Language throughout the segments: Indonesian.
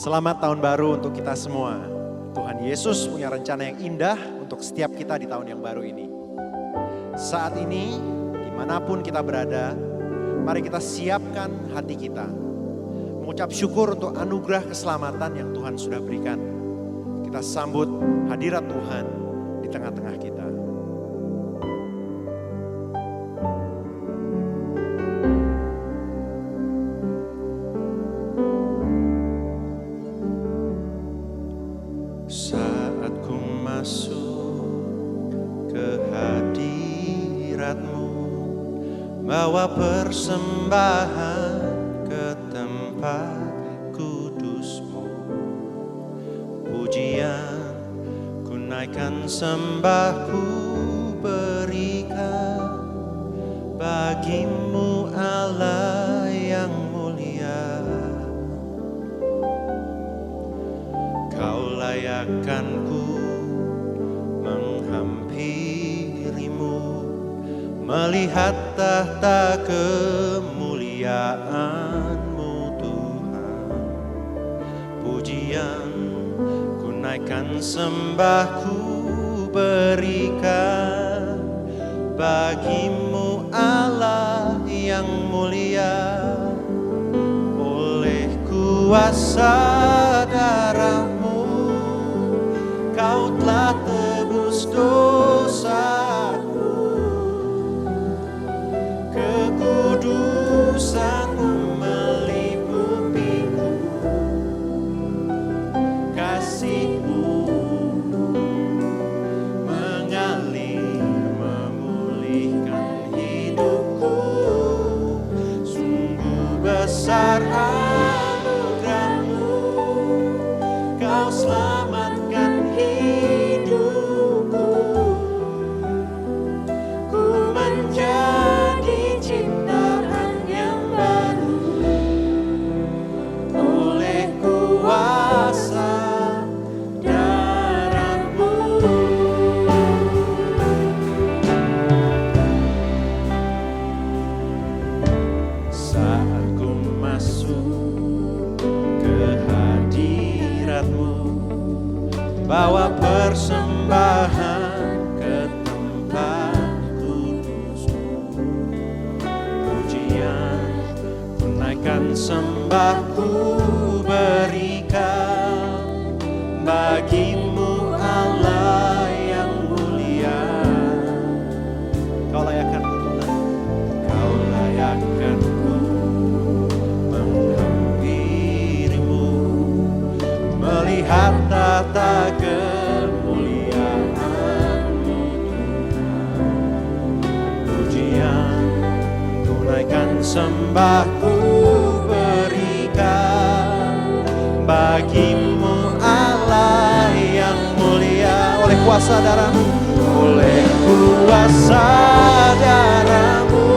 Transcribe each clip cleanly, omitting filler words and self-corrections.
Selamat tahun baru untuk kita semua. Tuhan Yesus punya rencana yang indah untuk setiap kita di tahun yang baru ini. Saat ini, dimanapun kita berada, mari kita siapkan hati kita. Mengucap syukur untuk anugerah keselamatan yang Tuhan sudah berikan. Kita sambut hadirat Tuhan di tengah-tengah kita. Saat ku masuk ke hadirat-Mu, bawa persembahan ke tempat kudus-Mu. Pujian ku naikkan, sembah ku berikan bagi-Mu Allah yang mulia. Kau layakkan ku menghampirimu, melihat tahta kemuliaan-Mu Tuhan. Pujian ku naikkan, sembah ku berikan bagi-Mu Allah yang mulia. Oleh kuasa darah-Mu Kau telah tebus dosaku, kekudusan-Mu melipupiku, kasih-Mu mengalir memulihkan hidupku. Sungguh besar anugerah-Mu, Kau selamatkan hidupku. Ku menjadi ciptaan yang baru oleh kuasa darah-Mu. Saat ku masuk ke hadirat-Mu, bawa persembahan ke tempat kudus-Mu. Pujian ku naikkan, sembah ku berikan bagi-Mu Allah yang mulia. Kau layakkan ku Tuhan, Kau layakkan ku menghampirimu, melihat tahta kemuliaan-Mu Tuhan. Pujian ku naikkan, sembah ku berikan bagi-Mu Allah yang mulia. Oleh kuasa darah-Mu, oleh kuasa darah-Mu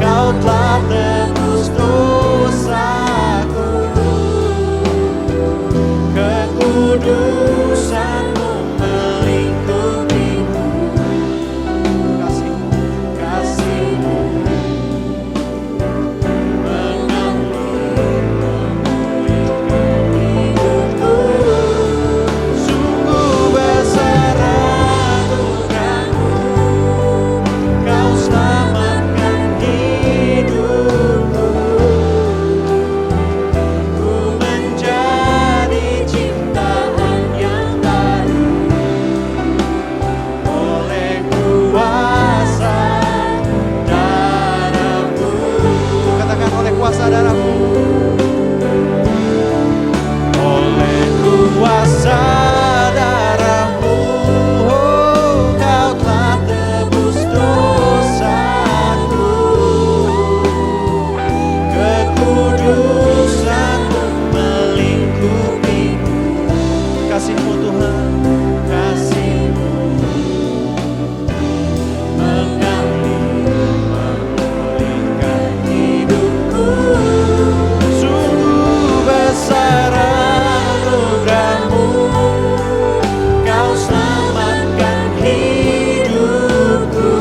Kau telah tebus dosaku, kekudusan-Mu melingkupiku, kasih-Mu, kasih-Mu mengalir memulihkan hidupku. Sungguh besar anugerah-Mu, Kau selamatkan hidupku. Ku menjadi ciptaan yang baru oleh kuasa darah-Mu. Katakan, oleh kuasa darah-Mu, oleh kuasa darah-Mu, oh, Kau telah tebus dosaku, kekudusan-Mu melingkupiku. Kasih-Mu Tuhan, kasih-Mu mengalir memulihkan hidupku. Sungguh besar anugerah-Mu, Kau selamatkan hidupku.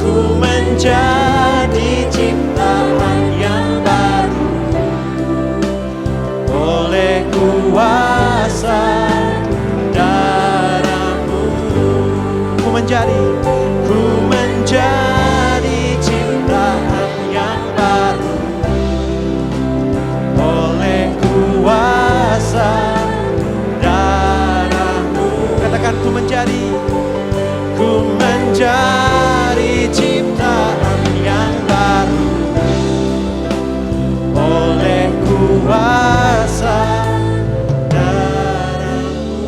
Ku menjadi ciptaan yang baru ku menjadi ciptaan yang baru oleh kuasa darah-Mu. Katakan ku menjadi ciptaan yang baru oleh kuasa darah-Mu.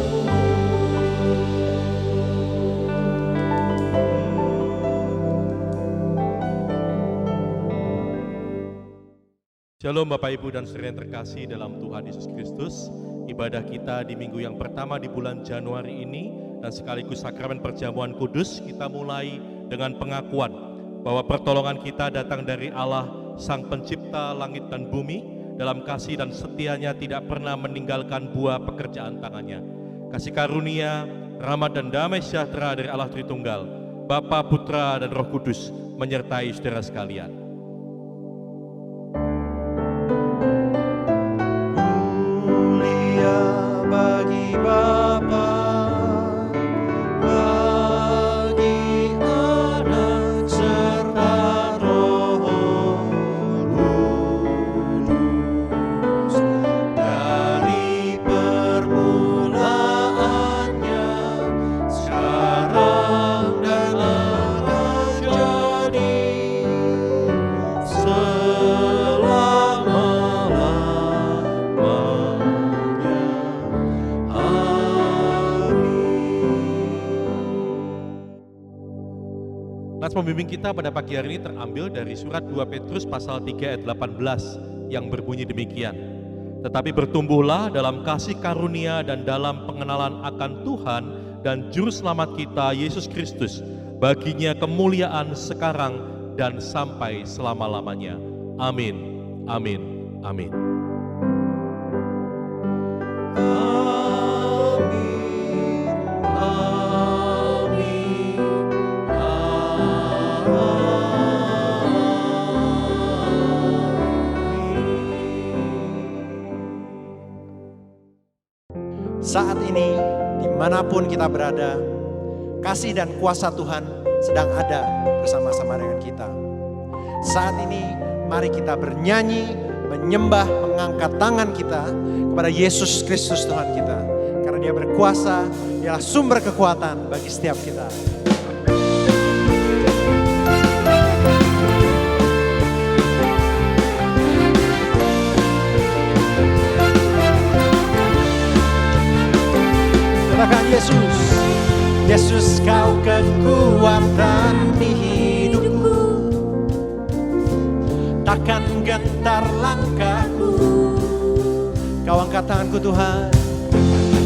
Shalom Bapak Ibu dan saudara yang terkasih dalam Tuhan Yesus Kristus. Ibadah kita di minggu yang pertama di bulan Januari ini dan sekaligus sakramen perjamuan kudus, kita mulai dengan pengakuan bahwa pertolongan kita datang dari Allah Sang Pencipta langit dan bumi. Dalam kasih dan setianya tidak pernah meninggalkan buah pekerjaan tangannya. Kasih karunia, rahmat dan damai sejahtera dari Allah Tritunggal, Bapa, Putra dan Roh Kudus menyertai saudara sekalian. Bagi Bapa, bagi Anak serta Roh Kudus, dari permulaannya, sekarang dan akan jadi Nats pembimbing kita pada pagi hari ini terambil dari surat 2 Petrus pasal 3 ayat 18 yang berbunyi demikian. Tetapi bertumbuhlah dalam kasih karunia dan dalam pengenalan akan Tuhan dan Juru Selamat kita Yesus Kristus. Baginya kemuliaan sekarang dan sampai selama-lamanya. Amin, amin, amin. Saat ini, dimanapun kita berada, kasih dan kuasa Tuhan sedang ada bersama-sama dengan kita. Saat ini, mari kita bernyanyi, menyembah, mengangkat tangan kita kepada Yesus Kristus Tuhan kita. Karena Dia berkuasa, Dialah sumber kekuatan bagi setiap kita. Katakan Yesus, Yesus kau kekuatan di hidupku, takkan gentar langkahku. Kau angkat tanganku Tuhan,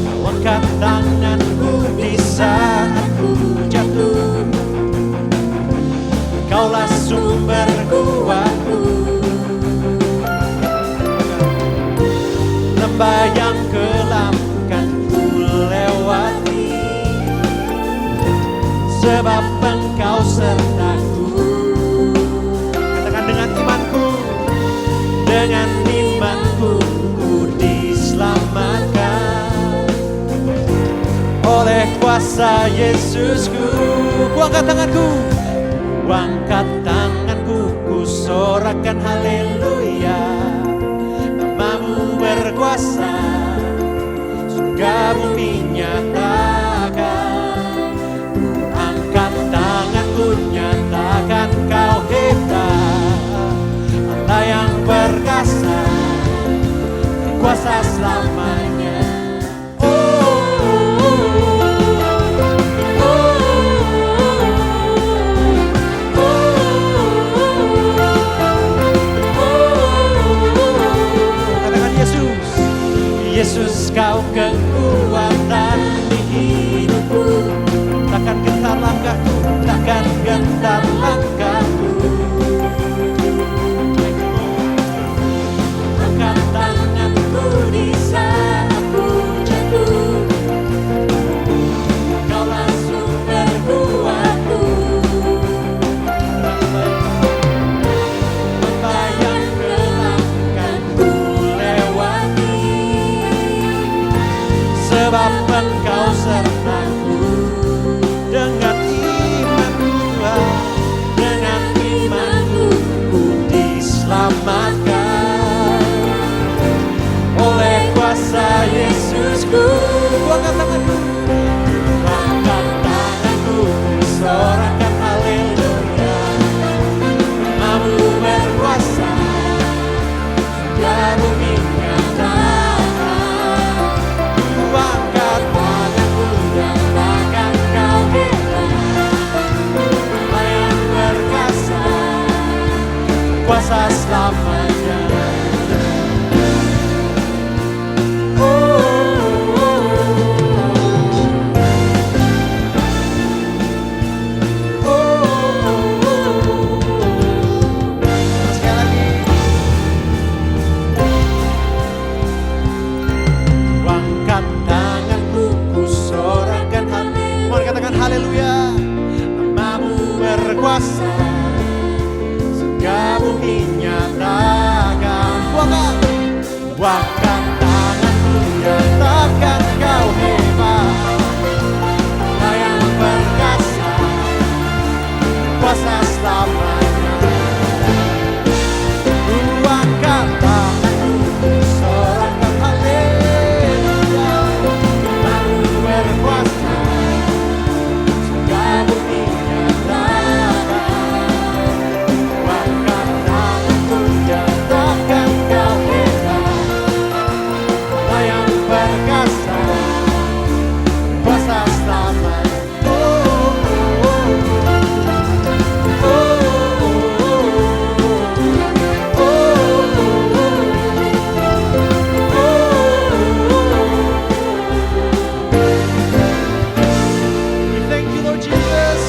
kau angkat tanganku di saat ku jatuh. Kaulah sumber kuatku, lembah yang kelam lewati, sebab Engkau sertaku. Katakan dengan imanku, ku diselamatkan oleh kuasa Yesusku. Ku angkat tanganku, ku sorakan haleluya. Namamu berkuasa, surga bumi nyatakan. Angkat tanganku, nyatakan kau hebat, Allah yang perkasa, berkuasa selamanya. berkuasa, surga bumi nyatakan. Buangkan tanganku, nyatakan kau hebat, Allah yang perkasa, kuasa selamanya. Buangkan tanganku, sorakan haleluya, Tuhan berkuasa, surga bumi nyatakan. Buangkan tanganku, nyatakan kau hebat, Allah yang perkasa, kuasa selamanya. We thank you Lord Jesus.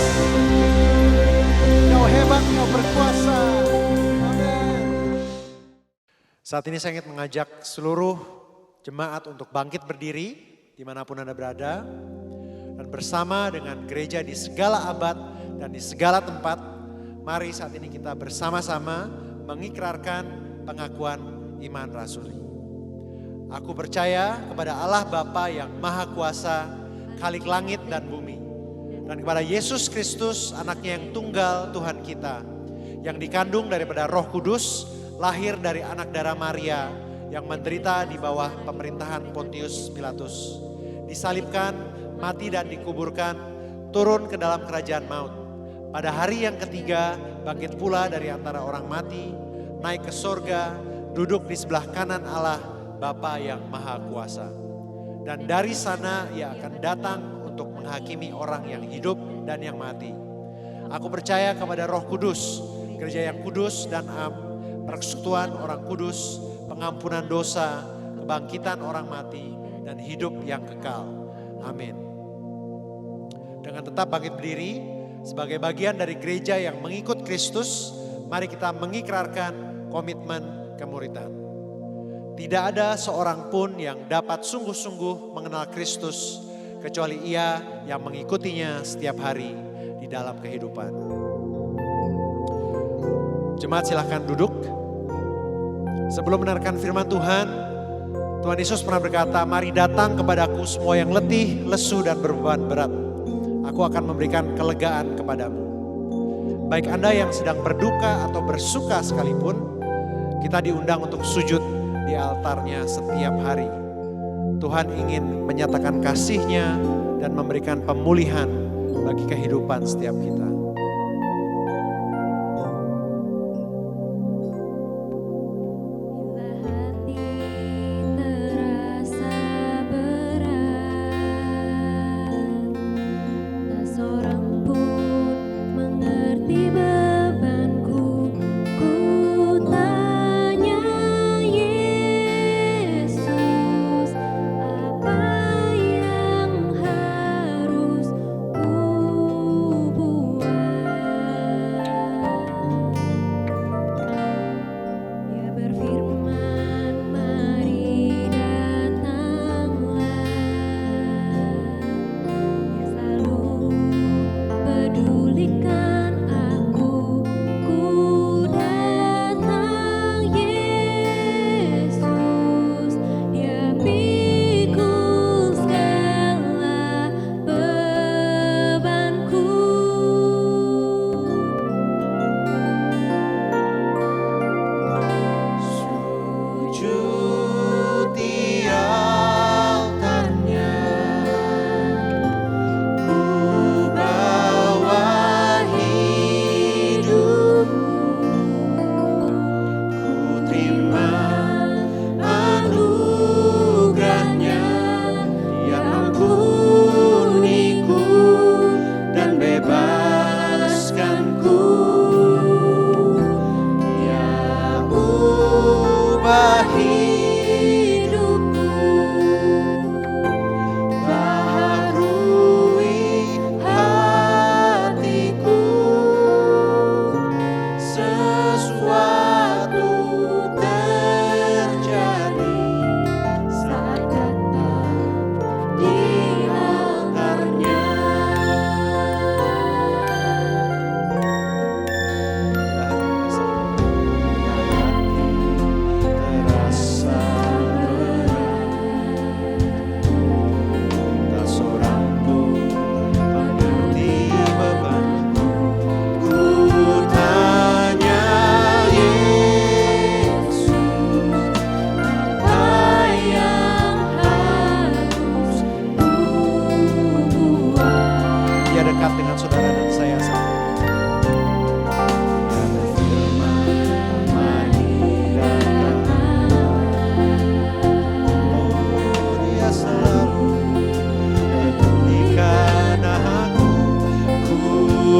Kau hebat, kau berkuasa. Amin. Saat ini saya ingin mengajak seluruh jemaat untuk bangkit berdiri dimanapun Anda berada. Dan bersama dengan gereja di segala abad dan di segala tempat, mari saat ini kita bersama-sama mengikrarkan pengakuan iman rasuli. Aku percaya kepada Allah Bapa yang Maha Kuasa, Khalik langit dan bumi. Dan kepada Yesus Kristus, anaknya yang tunggal Tuhan kita, yang dikandung daripada Roh Kudus, lahir dari anak darah Maria, yang menderita di bawah pemerintahan Pontius Pilatus, disalibkan, mati dan dikuburkan, turun ke dalam kerajaan maut. Pada hari yang ketiga, bangkit pula dari antara orang mati, naik ke sorga, duduk di sebelah kanan Allah, Bapa yang Maha Kuasa. Dan dari sana ia akan datang untuk menghakimi orang yang hidup dan yang mati. Aku percaya kepada Roh Kudus, gereja yang kudus dan am, persekutuan orang kudus, pengampunan dosa, kebangkitan orang mati, dan hidup yang kekal. Amin. Dengan tetap bangkit berdiri, sebagai bagian dari gereja yang mengikut Kristus, mari kita mengikrarkan komitmen kemuridan. Tidak ada seorang pun yang dapat sungguh-sungguh mengenal Kristus, kecuali ia yang mengikutinya setiap hari di dalam kehidupan. Jemaat silahkan duduk. Sebelum mendengarkan firman Tuhan, Tuhan Yesus pernah berkata, mari datang kepadaku semua yang letih, lesu dan berbeban berat. Aku akan memberikan kelegaan kepadamu. Baik Anda yang sedang berduka atau bersuka sekalipun, kita diundang untuk sujud di altarnya setiap hari. Tuhan ingin menyatakan kasih-Nya dan memberikan pemulihan bagi kehidupan setiap kita. Apa yang harus ku buat?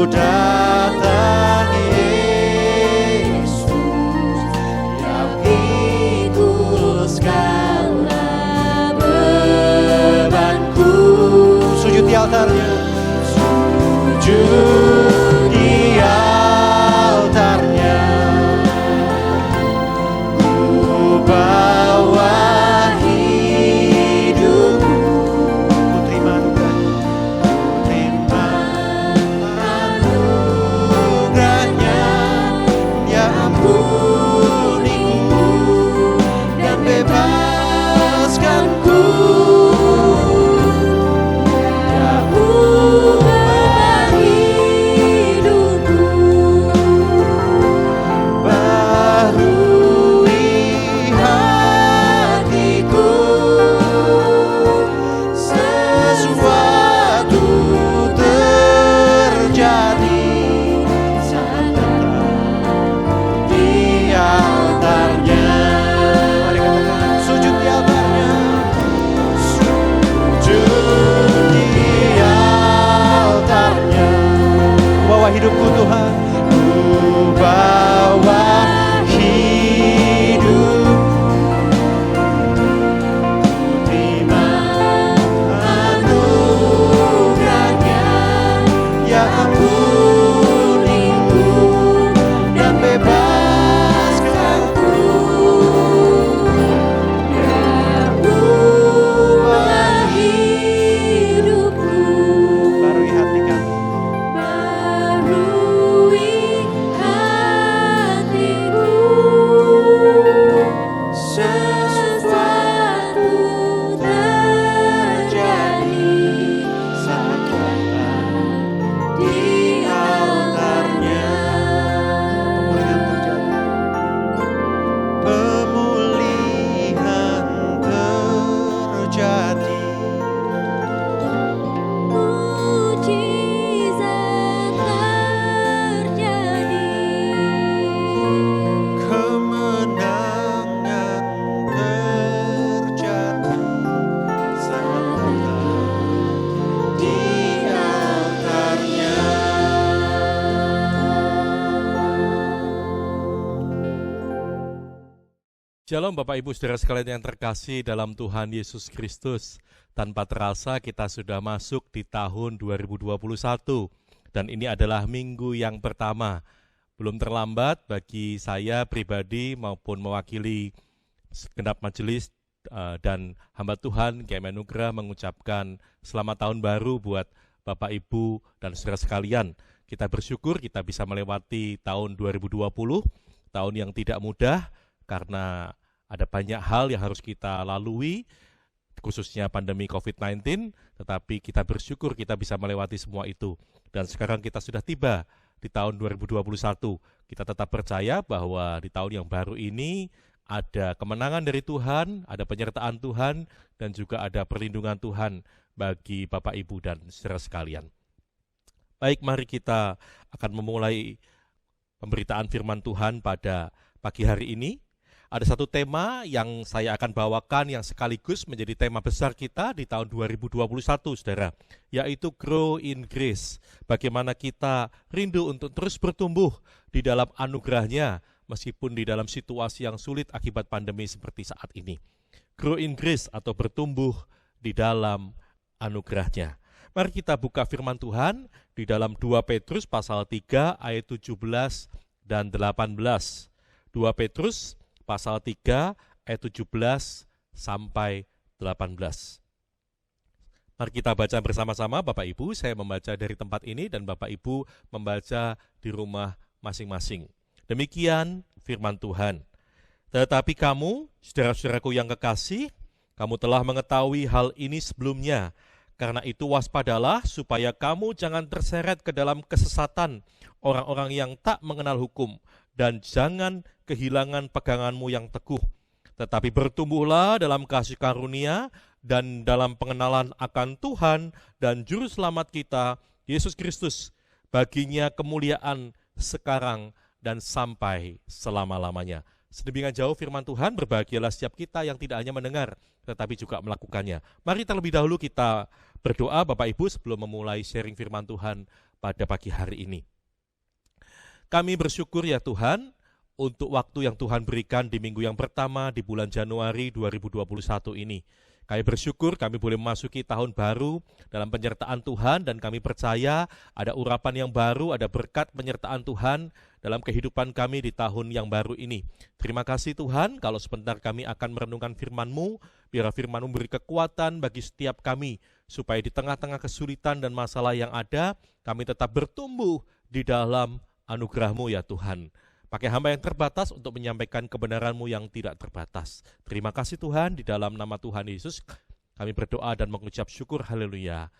datang Yesus yang pikul segala bebanku. Sujud di altarnya, sujud di altarnya, ku bawa hidupku. Ku terima anugerahnya, ya ampuniku dan bebaskanku. Hidupku Tuhan, ku bawa hidup, terima anugerahnya, ya ampuniku dan bebaskanku, ya ubah hidupku. Barui hati kami, Shalom Bapak Ibu Saudara sekalian yang terkasih dalam Tuhan Yesus Kristus. Tanpa terasa kita sudah masuk di tahun 2021 dan ini adalah minggu yang pertama. Belum terlambat bagi saya pribadi maupun mewakili segenap majelis dan hamba Tuhan GM Anugerah mengucapkan selamat tahun baru buat Bapak Ibu dan saudara sekalian. Kita bersyukur kita bisa melewati tahun 2020, tahun yang tidak mudah karena ada banyak hal yang harus kita lalui, khususnya pandemi COVID-19, tetapi kita bersyukur kita bisa melewati semua itu. Dan sekarang kita sudah tiba di tahun 2021. Kita tetap percaya bahwa di tahun yang baru ini ada kemenangan dari Tuhan, ada penyertaan Tuhan, dan juga ada perlindungan Tuhan bagi Bapak, Ibu, dan saudara sekalian. Baik, mari kita akan memulai pemberitaan firman Tuhan pada pagi hari ini. Ada satu tema yang saya akan bawakan yang sekaligus menjadi tema besar kita di tahun 2021, saudara, yaitu Grow in Grace. Bagaimana kita rindu untuk terus bertumbuh di dalam anugerah-Nya, meskipun di dalam situasi yang sulit akibat pandemi seperti saat ini. Grow in Grace atau bertumbuh di dalam anugerah-Nya. Mari kita buka firman Tuhan di dalam 2 Petrus pasal 3 ayat 17 dan 18. 2 Petrus pasal 3 ayat 17 sampai 18. Mari kita baca bersama-sama, Bapak Ibu. Saya membaca dari tempat ini dan Bapak Ibu membaca di rumah masing-masing. Demikian firman Tuhan. Tetapi kamu, saudara-saudaraku yang kekasih, kamu telah mengetahui hal ini sebelumnya. Karena itu waspadalah supaya kamu jangan terseret ke dalam kesesatan orang-orang yang tak mengenal hukum, dan jangan kehilangan peganganmu yang teguh. Tetapi bertumbuhlah dalam kasih karunia dan dalam pengenalan akan Tuhan dan Juru Selamat kita, Yesus Kristus. Baginya kemuliaan sekarang dan sampai selama-lamanya. Sedemikian jauh firman Tuhan, berbahagialah setiap kita yang tidak hanya mendengar, tetapi juga melakukannya. Mari terlebih dahulu kita berdoa, Bapak Ibu, sebelum memulai sharing firman Tuhan pada pagi hari ini. Kami bersyukur ya Tuhan untuk waktu yang Tuhan berikan di minggu yang pertama di bulan Januari 2021 ini. Kami bersyukur kami boleh memasuki tahun baru dalam penyertaan Tuhan, dan kami percaya ada urapan yang baru, ada berkat penyertaan Tuhan dalam kehidupan kami di tahun yang baru ini. Terima kasih Tuhan, kalau sebentar kami akan merenungkan firman-Mu, biar firman-Mu beri kekuatan bagi setiap kami, supaya di tengah-tengah kesulitan dan masalah yang ada, kami tetap bertumbuh di dalam anugerah-Mu ya Tuhan. Pakai hamba yang terbatas untuk menyampaikan kebenaran-Mu yang tidak terbatas. Terima kasih Tuhan, di dalam nama Tuhan Yesus kami berdoa dan mengucap syukur, haleluya,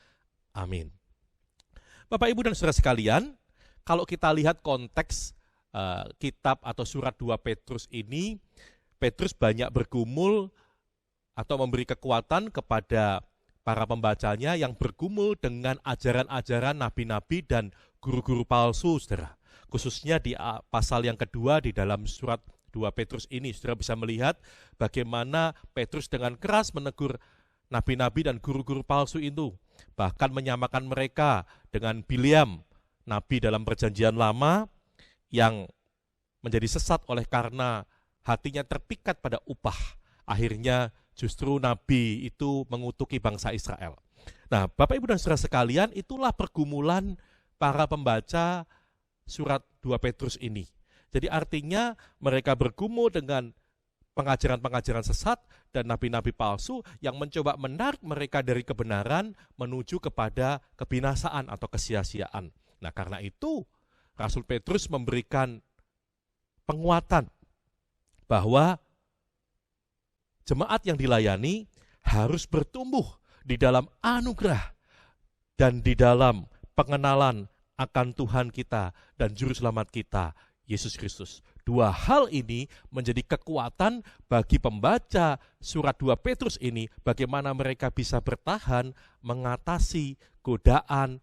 amin. Bapak, Ibu, dan saudara sekalian, kalau kita lihat konteks kitab atau surat 2 Petrus ini, Petrus banyak bergumul atau memberi kekuatan kepada para pembacanya yang bergumul dengan ajaran-ajaran nabi-nabi dan guru-guru palsu, saudara. Khususnya di pasal yang kedua di dalam surat 2 Petrus ini, saudara bisa melihat bagaimana Petrus dengan keras menegur nabi-nabi dan guru-guru palsu itu. Bahkan menyamakan mereka dengan Bileam, nabi dalam perjanjian lama yang menjadi sesat oleh karena hatinya terpikat pada upah. Akhirnya justru nabi itu mengutuki bangsa Israel. Nah, Bapak, Ibu, dan saudara sekalian, itulah pergumulan para pembaca surat 2 Petrus ini. Jadi artinya mereka bergumul dengan pengajaran-pengajaran sesat dan nabi-nabi palsu yang mencoba menarik mereka dari kebenaran menuju kepada kebinasaan atau kesia-siaan. Nah, karena itu Rasul Petrus memberikan penguatan bahwa jemaat yang dilayani harus bertumbuh di dalam anugerah dan di dalam pengenalan akan Tuhan kita dan Juru Selamat kita, Yesus Kristus. Dua hal ini menjadi kekuatan bagi pembaca surat 2 Petrus ini, bagaimana mereka bisa bertahan mengatasi godaan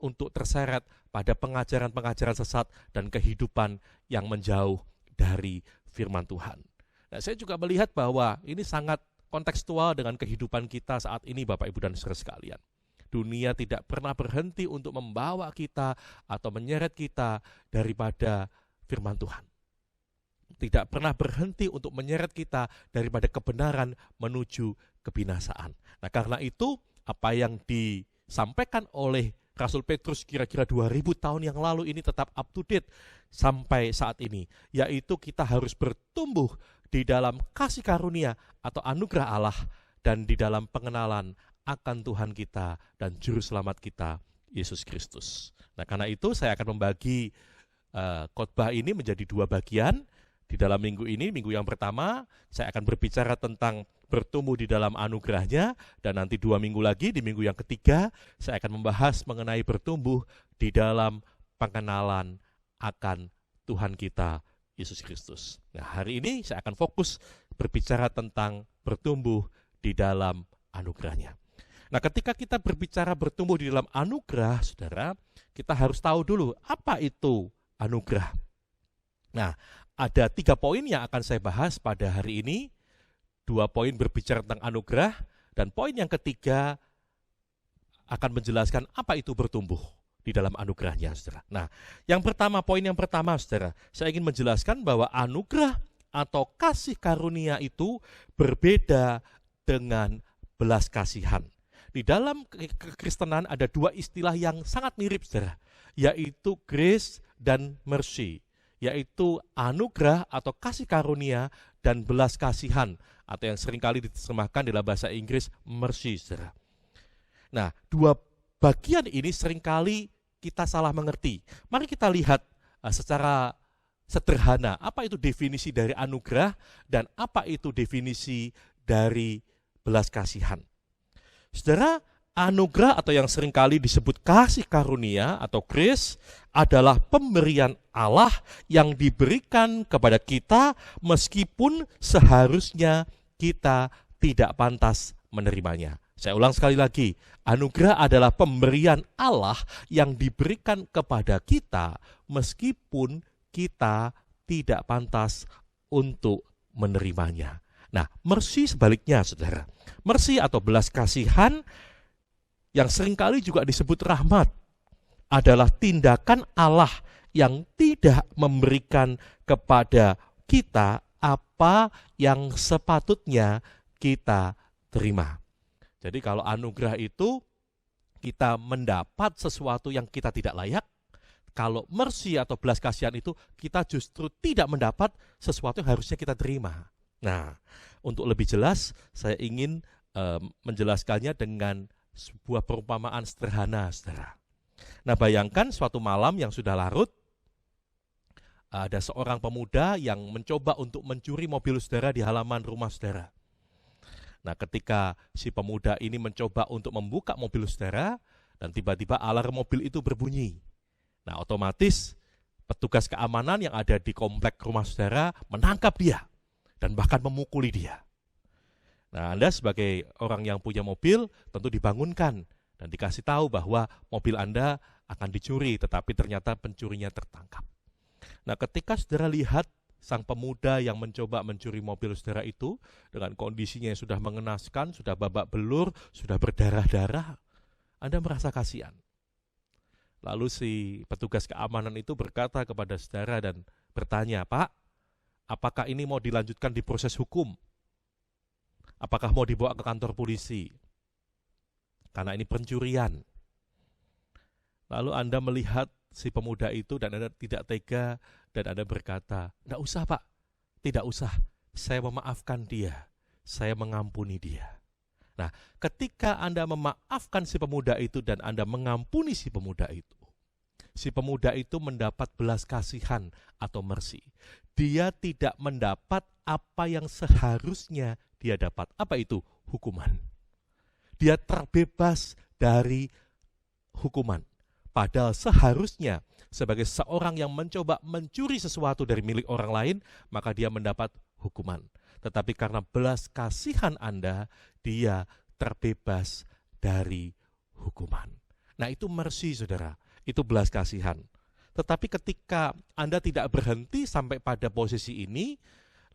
untuk terseret pada pengajaran-pengajaran sesat dan kehidupan yang menjauh dari firman Tuhan. Nah, saya juga melihat bahwa ini sangat kontekstual dengan kehidupan kita saat ini, Bapak, Ibu, dan saudara sekalian. Dunia tidak pernah berhenti untuk membawa kita atau menyeret kita daripada firman Tuhan. Tidak pernah berhenti untuk menyeret kita daripada kebenaran menuju kebinasaan. Nah, karena itu apa yang disampaikan oleh Rasul Petrus kira-kira 2000 tahun yang lalu ini tetap up to date sampai saat ini, yaitu kita harus bertumbuh di dalam kasih karunia atau anugerah Allah dan di dalam pengenalan akan Tuhan kita dan Juru Selamat kita, Yesus Kristus. Nah, karena itu saya akan membagi khotbah ini menjadi 2 bagian. Di dalam minggu ini, minggu yang pertama, saya akan berbicara tentang bertumbuh di dalam anugerahnya, dan nanti 2 minggu lagi, di minggu yang ketiga, saya akan membahas mengenai bertumbuh di dalam pengenalan akan Tuhan kita, Yesus Kristus. Nah, hari ini saya akan fokus berbicara tentang bertumbuh di dalam anugerahnya. Nah, ketika kita berbicara bertumbuh di dalam anugerah, saudara, kita harus tahu dulu apa itu anugerah. Nah, ada 3 poin yang akan saya bahas pada hari ini. 2 poin berbicara tentang anugerah, dan poin yang ketiga akan menjelaskan apa itu bertumbuh di dalam anugerahnya, saudara. Nah, poin yang pertama, saudara, saya ingin menjelaskan bahwa anugerah atau kasih karunia itu berbeda dengan belas kasihan. Di dalam kekristenan ada 2 istilah yang sangat mirip, saudara, yaitu grace dan mercy, yaitu anugerah atau kasih karunia dan belas kasihan, atau yang seringkali diterjemahkan dalam bahasa Inggris mercy, saudara. Nah, 2 bagian ini seringkali kita salah mengerti. Mari kita lihat secara sederhana apa itu definisi dari anugerah dan apa itu definisi dari belas kasihan. Saudara, anugerah atau yang seringkali disebut kasih karunia atau grace adalah pemberian Allah yang diberikan kepada kita meskipun seharusnya kita tidak pantas menerimanya. Saya ulang sekali lagi, anugerah adalah pemberian Allah yang diberikan kepada kita meskipun kita tidak pantas untuk menerimanya. Nah, mercy sebaliknya, saudara. Mercy atau belas kasihan yang seringkali juga disebut rahmat. adalah tindakan Allah yang tidak memberikan kepada kita apa yang sepatutnya kita terima. Jadi kalau anugerah itu kita mendapat sesuatu yang kita tidak layak, kalau mercy atau belas kasihan itu kita justru tidak mendapat sesuatu yang harusnya kita terima. Nah, untuk lebih jelas saya ingin menjelaskannya dengan sebuah perumpamaan sederhana, saudara. Nah, bayangkan suatu malam yang sudah larut, ada seorang pemuda yang mencoba untuk mencuri mobil saudara di halaman rumah saudara. Nah, ketika si pemuda ini mencoba untuk membuka mobil saudara, dan tiba-tiba alarm mobil itu berbunyi. Nah, otomatis petugas keamanan yang ada di komplek rumah saudara menangkap dia dan bahkan memukuli dia. Nah, Anda sebagai orang yang punya mobil tentu dibangunkan dan dikasih tahu bahwa mobil Anda akan dicuri, tetapi ternyata pencurinya tertangkap. Nah, ketika saudara lihat sang pemuda yang mencoba mencuri mobil saudara itu dengan kondisinya yang sudah mengenaskan, sudah babak belur, sudah berdarah-darah, Anda merasa kasihan. Lalu si petugas keamanan itu berkata kepada saudara dan bertanya, "Pak, apakah ini mau dilanjutkan di proses hukum? Apakah mau dibawa ke kantor polisi? Karena ini pencurian." Lalu Anda melihat si pemuda itu dan Anda tidak tega dan Anda berkata, "Tidak usah, Pak, tidak usah, saya memaafkan dia, saya mengampuni dia." Nah, ketika Anda memaafkan si pemuda itu dan Anda mengampuni si pemuda itu mendapat belas kasihan atau mercy. Dia tidak mendapat apa yang seharusnya dia dapat. Apa itu? Hukuman. Dia terbebas dari hukuman. Padahal seharusnya sebagai seorang yang mencoba mencuri sesuatu dari milik orang lain, maka dia mendapat hukuman. Tetapi karena belas kasihan Anda, dia terbebas dari hukuman. Nah, itu mercy, saudara. Itu belas kasihan. Tetapi ketika Anda tidak berhenti sampai pada posisi ini,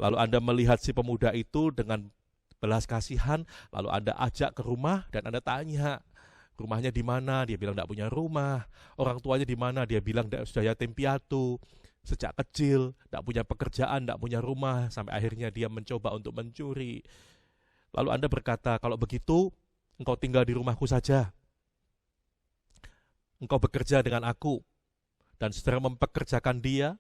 lalu Anda melihat si pemuda itu dengan belas kasihan, lalu Anda ajak ke rumah dan Anda tanya, rumahnya di mana? Dia bilang tidak punya rumah. Orang tuanya di mana? Dia bilang sudah yatim piatu. Sejak kecil, tidak punya pekerjaan, tidak punya rumah, sampai akhirnya dia mencoba untuk mencuri. Lalu Anda berkata, "Kalau begitu, engkau tinggal di rumahku saja. Engkau bekerja dengan aku." Dan saudara mempekerjakan dia,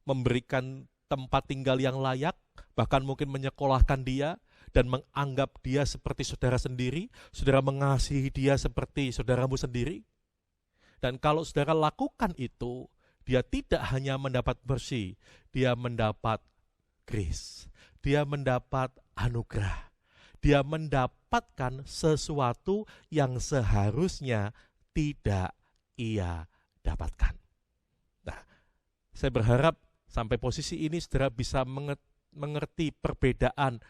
memberikan tempat tinggal yang layak, bahkan mungkin menyekolahkan dia, dan menganggap dia seperti saudara sendiri, saudara mengasihi dia seperti saudaramu sendiri. Dan kalau saudara lakukan itu, dia tidak hanya mendapat mercy, dia mendapat grace, dia mendapat anugerah, dia mendapatkan sesuatu yang seharusnya tidak ia dapatkan. Nah, saya berharap sampai posisi ini saudara bisa mengerti perbedaan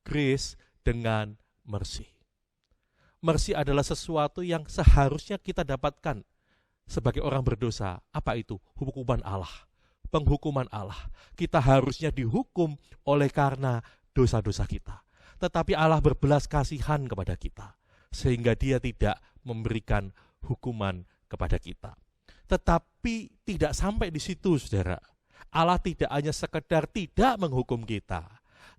grace dengan mercy. Mercy adalah sesuatu yang seharusnya kita dapatkan sebagai orang berdosa. Apa itu? Hukuman Allah, penghukuman Allah. Kita harusnya dihukum oleh karena dosa-dosa kita. Tetapi Allah berbelas kasihan kepada kita, sehingga Dia tidak memberikan hukuman kepada kita. Tetapi tidak sampai di situ, saudara. Allah tidak hanya sekedar tidak menghukum kita,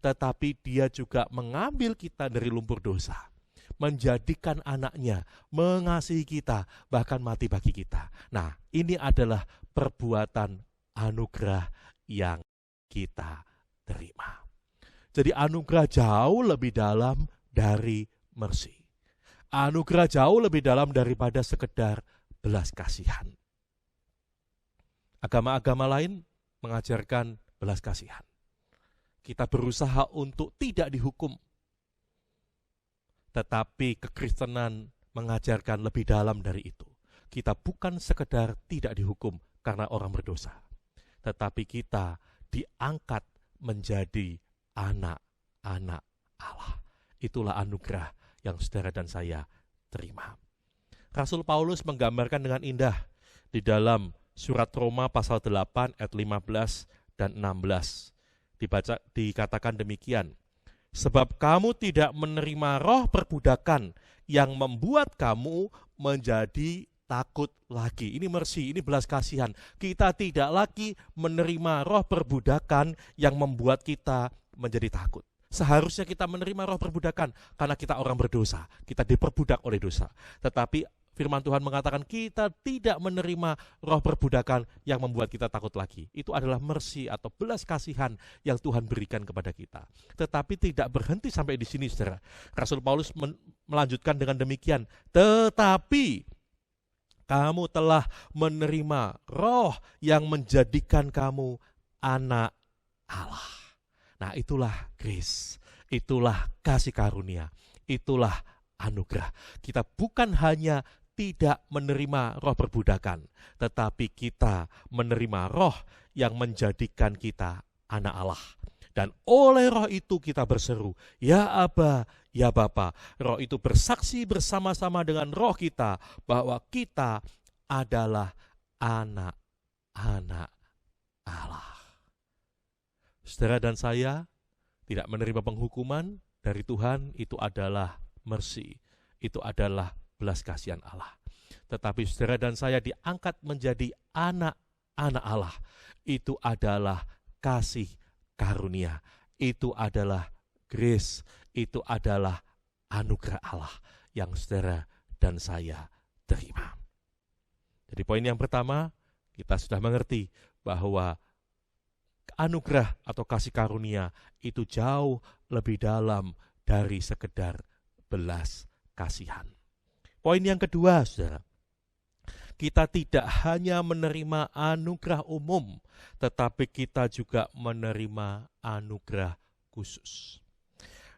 tetapi Dia juga mengambil kita dari lumpur dosa, menjadikan anaknya, mengasihi kita, bahkan mati bagi kita. Nah, ini adalah perbuatan anugerah yang kita terima. Jadi anugerah jauh lebih dalam dari mercy. Anugerah jauh lebih dalam daripada sekedar belas kasihan. Agama-agama lain mengajarkan belas kasihan. Kita berusaha untuk tidak dihukum. Tetapi kekristenan mengajarkan lebih dalam dari itu. Kita bukan sekedar tidak dihukum karena orang berdosa, tetapi kita diangkat menjadi anak-anak Allah. Itulah anugerah yang saudara dan saya terima. Rasul Paulus menggambarkan dengan indah di dalam surat Roma pasal 8 ayat 15 dan 16. Dikatakan demikian. Sebab kamu tidak menerima roh perbudakan yang membuat kamu menjadi takut lagi. Ini mercy, ini belas kasihan. Kita tidak lagi menerima roh perbudakan yang membuat kita menjadi takut. Seharusnya kita menerima roh perbudakan karena kita orang berdosa. Kita diperbudak oleh dosa. Tetapi firman Tuhan mengatakan kita tidak menerima roh perbudakan yang membuat kita takut lagi. Itu adalah mercy atau belas kasihan yang Tuhan berikan kepada kita. Tetapi tidak berhenti sampai di sini, saudara. Rasul Paulus melanjutkan dengan demikian. Tetapi kamu telah menerima roh yang menjadikan kamu anak Allah. Nah, itulah grace, itulah kasih karunia, itulah anugerah. Kita bukan hanya tidak menerima roh perbudakan, tetapi kita menerima roh yang menjadikan kita anak Allah. Dan oleh roh itu kita berseru, ya Aba, ya Bapa. Roh itu bersaksi bersama-sama dengan roh kita bahwa kita adalah anak-anak Allah. Saudara dan saya tidak menerima penghukuman dari Tuhan, itu adalah mercy, itu adalah belas kasihan Allah. Tetapi saudara dan saya diangkat menjadi anak-anak Allah, itu adalah kasih karunia, itu adalah grace, itu adalah anugerah Allah yang saudara dan saya terima. Jadi poin yang pertama, kita sudah mengerti bahwa anugerah atau kasih karunia itu jauh lebih dalam dari sekedar belas kasihan. Poin yang kedua, saudara, kita tidak hanya menerima anugerah umum, tetapi kita juga menerima anugerah khusus.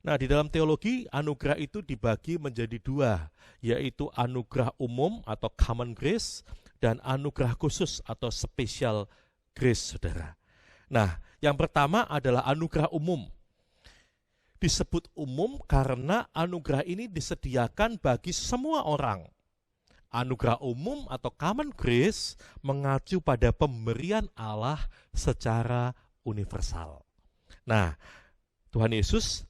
Nah, di dalam teologi, anugerah itu dibagi menjadi dua, yaitu anugerah umum atau common grace dan anugerah khusus atau special grace, saudara. Nah, yang pertama adalah anugerah umum. Disebut umum karena anugerah ini disediakan bagi semua orang. Anugerah umum atau common grace mengacu pada pemberian Allah secara universal. Nah, Tuhan Yesus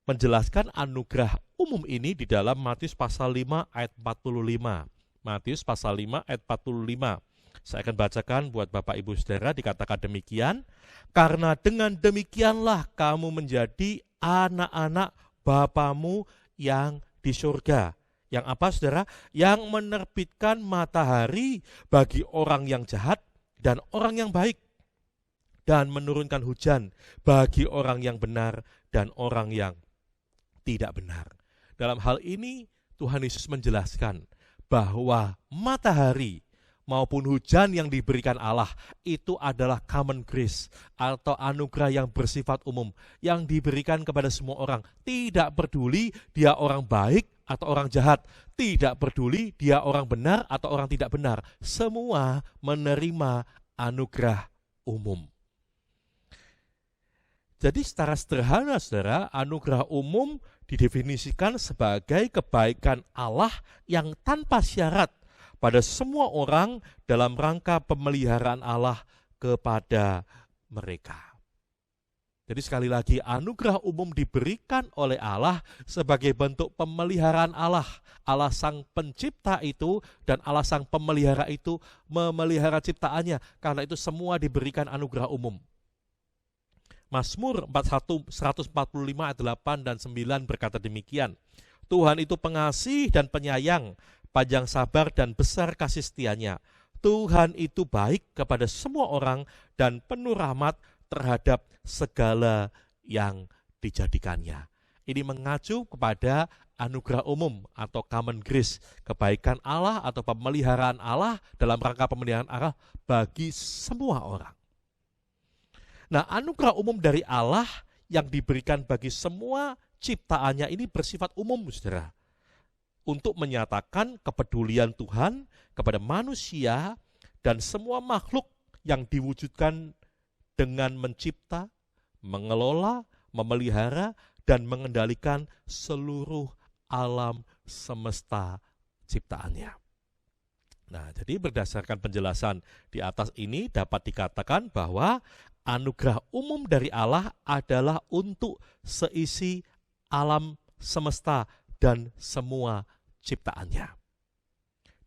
menjelaskan anugerah umum ini di dalam Matius pasal 5 ayat 45. Matius pasal 5 ayat 45. Saya akan bacakan buat Bapak Ibu Saudara, dikatakan demikian, karena dengan demikianlah kamu menjadi anak-anak Bapamu yang di surga. Yang apa, saudara? Yang menerbitkan matahari bagi orang yang jahat dan orang yang baik, dan menurunkan hujan bagi orang yang benar dan orang yang tidak benar. Dalam hal ini Tuhan Yesus menjelaskan bahwa matahari maupun hujan yang diberikan Allah itu adalah common grace atau anugerah yang bersifat umum yang diberikan kepada semua orang. Tidak peduli dia orang baik atau orang jahat, tidak peduli dia orang benar atau orang tidak benar. Semua menerima anugerah umum. Jadi secara sederhana, saudara, anugerah umum didefinisikan sebagai kebaikan Allah yang tanpa syarat pada semua orang dalam rangka pemeliharaan Allah kepada mereka. Jadi sekali lagi, anugerah umum diberikan oleh Allah sebagai bentuk pemeliharaan Allah. Allah sang pencipta itu dan Allah sang pemelihara itu memelihara ciptaannya. Karena itu semua diberikan anugerah umum. Mazmur 145 ayat 8 dan 9 berkata demikian. Tuhan itu pengasih dan penyayang, panjang sabar dan besar kasih setianya. Tuhan itu baik kepada semua orang dan penuh rahmat terhadap segala yang dijadikannya. Ini mengacu kepada anugerah umum atau common grace, kebaikan Allah atau pemeliharaan Allah dalam rangka pemeliharaan Allah bagi semua orang. Nah, anugerah umum dari Allah yang diberikan bagi semua ciptaannya ini bersifat umum, saudara, untuk menyatakan kepedulian Tuhan kepada manusia dan semua makhluk yang diwujudkan dengan mencipta, mengelola, memelihara, dan mengendalikan seluruh alam semesta ciptaannya. Nah, jadi berdasarkan penjelasan di atas ini dapat dikatakan bahwa anugerah umum dari Allah adalah untuk seisi alam semesta dan semua ciptaannya.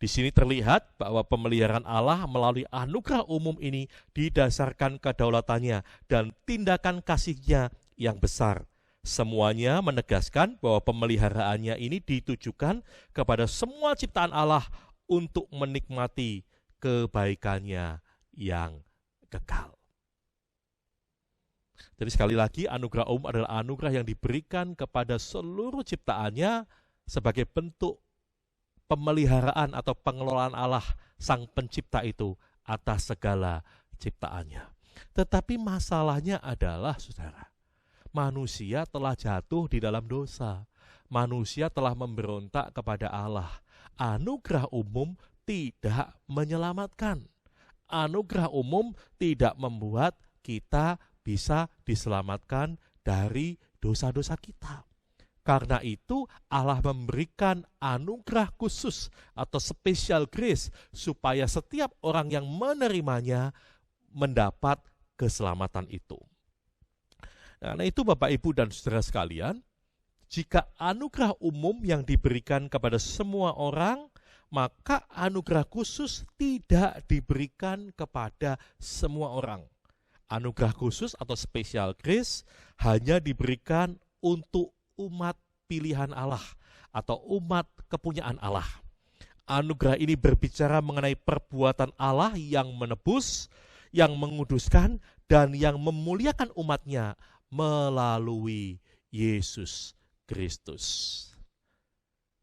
Di sini terlihat bahwa pemeliharaan Allah melalui anugerah umum ini didasarkan kedaulatannya dan tindakan kasih-Nya yang besar. Semuanya menegaskan bahwa pemeliharaannya ini ditujukan kepada semua ciptaan Allah untuk menikmati kebaikannya yang kekal. Jadi sekali lagi, anugerah umum adalah anugerah yang diberikan kepada seluruh ciptaannya sebagai bentuk pemeliharaan atau pengelolaan Allah sang pencipta itu atas segala ciptaannya. Tetapi masalahnya adalah, saudara, manusia telah jatuh di dalam dosa. Manusia telah memberontak kepada Allah. Anugerah umum tidak menyelamatkan. Anugerah umum tidak membuat kita bisa diselamatkan dari dosa-dosa kita. Karena itu Allah memberikan anugerah khusus atau special grace supaya setiap orang yang menerimanya mendapat keselamatan itu. Karena itu Bapak, Ibu, dan saudara sekalian, jika anugerah umum yang diberikan kepada semua orang, maka anugerah khusus tidak diberikan kepada semua orang. Anugerah khusus atau special grace hanya diberikan untuk umat pilihan Allah atau umat kepunyaan Allah. Anugerah ini berbicara mengenai perbuatan Allah yang menebus, yang menguduskan, dan yang memuliakan umatnya melalui Yesus Kristus.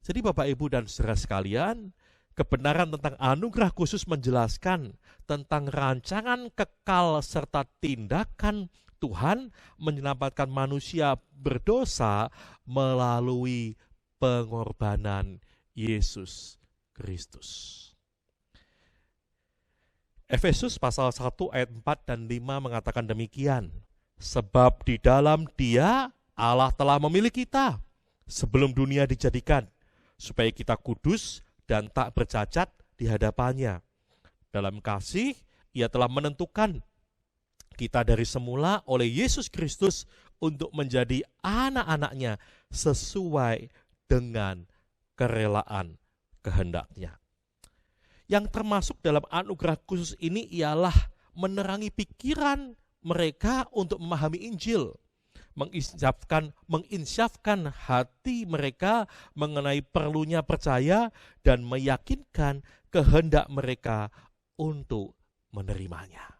Jadi Bapak, Ibu, dan saudara sekalian, kebenaran tentang anugerah khusus menjelaskan tentang rancangan kekal serta tindakan Tuhan menyelamatkan manusia berdosa melalui pengorbanan Yesus Kristus. Efesus pasal 1 ayat 4 dan 5 mengatakan demikian. Sebab di dalam Dia Allah telah memilih kita sebelum dunia dijadikan, supaya kita kudus dan tak bercacat di hadapannya. Dalam kasih Ia telah menentukan kita dari semula oleh Yesus Kristus untuk menjadi anak-anak-Nya sesuai dengan kerelaan kehendak-Nya. Yang termasuk dalam anugerah khusus ini ialah menerangi pikiran mereka untuk memahami Injil, menginsyafkan hati mereka mengenai perlunya percaya dan meyakinkan kehendak mereka untuk menerimanya.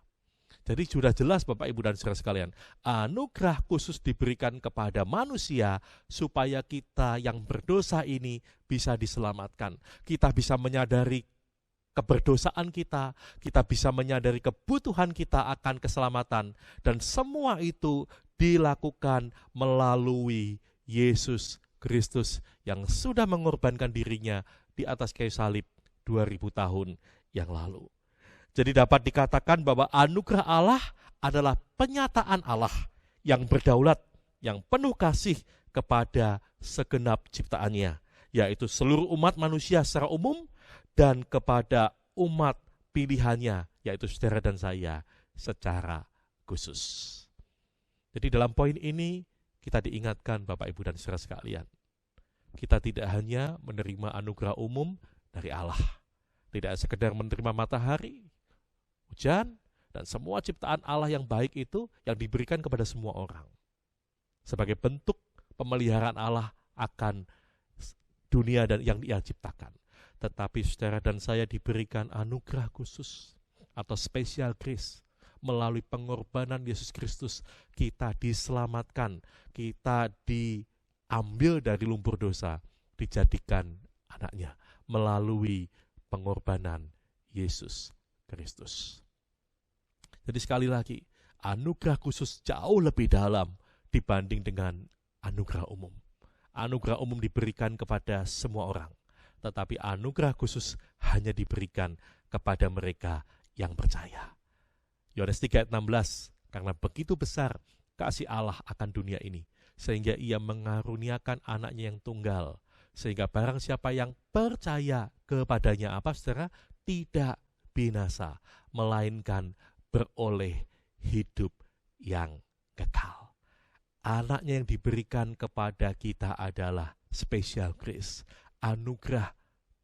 Jadi sudah jelas Bapak, Ibu, dan saudara sekalian, anugerah khusus diberikan kepada manusia supaya kita yang berdosa ini bisa diselamatkan. Kita bisa menyadari keberdosaan kita bisa menyadari kebutuhan kita akan keselamatan, dan semua itu dilakukan melalui Yesus Kristus yang sudah mengorbankan dirinya di atas kayu salib 2000 tahun yang lalu. Jadi dapat dikatakan bahwa anugerah Allah adalah penyataan Allah yang berdaulat, yang penuh kasih kepada segenap ciptaannya, yaitu seluruh umat manusia secara umum dan kepada umat pilihannya, yaitu saudara dan saya secara khusus. Jadi dalam poin ini kita diingatkan Bapak, Ibu, dan saudara sekalian, kita tidak hanya menerima anugerah umum dari Allah, tidak sekedar menerima matahari, hujan, dan semua ciptaan Allah yang baik itu yang diberikan kepada semua orang sebagai bentuk pemeliharaan Allah akan dunia dan yang Dia ciptakan. Tetapi saudara dan saya diberikan anugerah khusus atau special grace melalui pengorbanan Yesus Kristus. Kita diselamatkan, kita diambil dari lumpur dosa, dijadikan anak-Nya melalui pengorbanan Yesus Kristus. Jadi sekali lagi, anugerah khusus jauh lebih dalam dibanding dengan anugerah umum. Anugerah umum diberikan kepada semua orang, tetapi anugerah khusus hanya diberikan kepada mereka yang percaya. Yohanes 3 ayat 16, karena begitu besar kasih Allah akan dunia ini, sehingga Ia mengaruniakan anak-Nya yang tunggal, sehingga barang siapa yang percaya kepadanya, apa saudara? Tidak binasa, melainkan beroleh hidup yang kekal. Anak-Nya yang diberikan kepada kita adalah special grace, anugerah